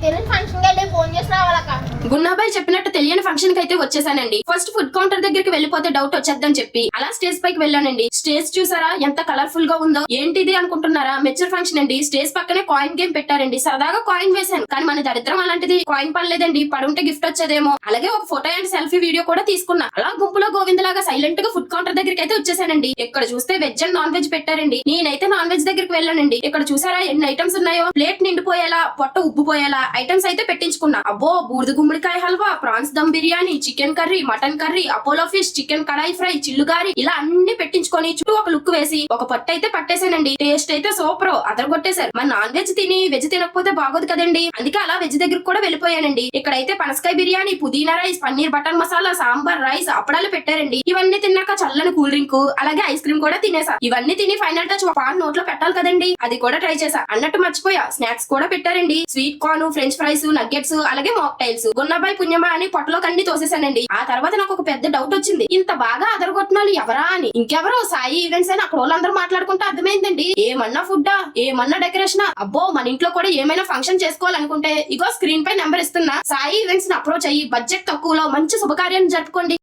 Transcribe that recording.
తెలియని ఫంక్షన్ కి ఫోన్ చేసి రావాలక్క. గున్నాబాయ్ చెప్పినట్టు తెలియని ఫంక్షన్ కి అయితే వచ్చేసానండి. ఫస్ట్ ఫుడ్ కౌంటర్ దగ్గరికి వెళ్ళిపోతే డౌట్ వచ్చేద్దని చెప్పి అలా స్టేజ్ పైకి వెళ్ళానండి. స్టేజ్ చూసారా ఎంత కలర్ఫుల్ గా ఉందో. ఏంటిది అనుకుంటున్నారా? మెచ్యూర్ ఫంక్షన్ అండి. స్టేజ్ పక్కనే కాయిన్ గేమ్ పెట్టారండి. సరదాగా కాయిన్ వేశాను, కానీ మన దరిద్రం అలాంటిది. కాయిన్ పడలేదండి. పడుంటే గిఫ్ట్ వచ్చేదేమో. అలాగే ఒక ఫోటో అండ్ సెల్ఫీ వీడియో కూడా తీసుకున్నా. అలా గుంపులో గోవిందలాగా సైలెంట్ గా ఫుడ్ కౌంటర్ దగ్గరికి అయితే వచ్చేసానండి. ఇక్కడ చూస్తే వెజ్ అండ్ నాన్ వెజ్ పెట్టారండి. నేనైతే నాన్ వెజ్ దగ్గరికి వెళ్ళానండి. ఇక్కడ చూసారా ఎన్ని ఐటమ్స్ ఉన్నాయో. ప్లేట్ నిండిపోయేలా, పొట్ట ఉబ్బిపోయేలా ఐటమ్స్ అయితే పెట్టించుకున్నా. అబ్బో, బూడిద గుమ్మడికాయ halwa, prawns dum biryani, chicken curry, mutton curry, Apollo fish, chicken kadai fry, చిల్లుగారి, ఇలా అన్ని పెట్టించుకొని చుట్టూ ఒక లుక్ వేసి ఒక పట్టు అయితే పట్టేసానండి. టేస్ట్ అయితే సూపర్, అదరగొట్టేశారు. మన నాన్ వెజ్ తిని వెజ్ తినకపోతే బాగోదు కదండి. అందుకే అలా వెజ్ దగ్గరకు కూడా వెళ్ళిపోయానండి. ఇక్కడైతే పనసకాయ బిర్యానీ, పుదీనా rice, paneer butter masala, sambar, rice, అప్పడాలు పెట్టారండి. ఇవన్నీ తిన్నాక చల్లని కూల్ డ్రింక్ అలాగే ఐస్ క్రీమ్ కూడా తినేసా. ఇవన్నీ తిని ఫైనల్ టచ్ పాన్ నోట్లో పెట్టాలి కదండి. అది కూడా ట్రై చేసా. అన్నట్టు మర్చిపోయా, స్నాక్స్ కూడా పెట్టారండి. Sweet corn, French fries, nuggets, అలాగే మాక్టైల్స్. గున్నబాయ్ పుణ్యమా అని పొట్టలో కండి తోసేసానండి. ఆ తర్వాత నాకు ఒక పెద్ద డౌట్ వచ్చింది. ఇంత బాగా అదరగొట్టినాలు ఎవరా అని. ఇంకెవరో సాయి ఈవెంట్స్ అని అక్కడ వాళ్ళందరూ మాట్లాడుకుంటే అర్థమైందండి. ఏమన్నా ఫుడ్డా, ఏమన్నా డెకరేషన్. అబ్బో, మన ఇంట్లో కూడా ఏమైనా ఫంక్షన్ చేసుకోవాలనుకుంటే ఇగో స్క్రీన్ పై నెంబర్ ఇస్తున్నా. సాయి ఈవెంట్స్ ని అప్రోచ్ అయ్యి బడ్జెట్ తక్కువలో మంచి శుభకార్యాన్ని జరుపుకోండి.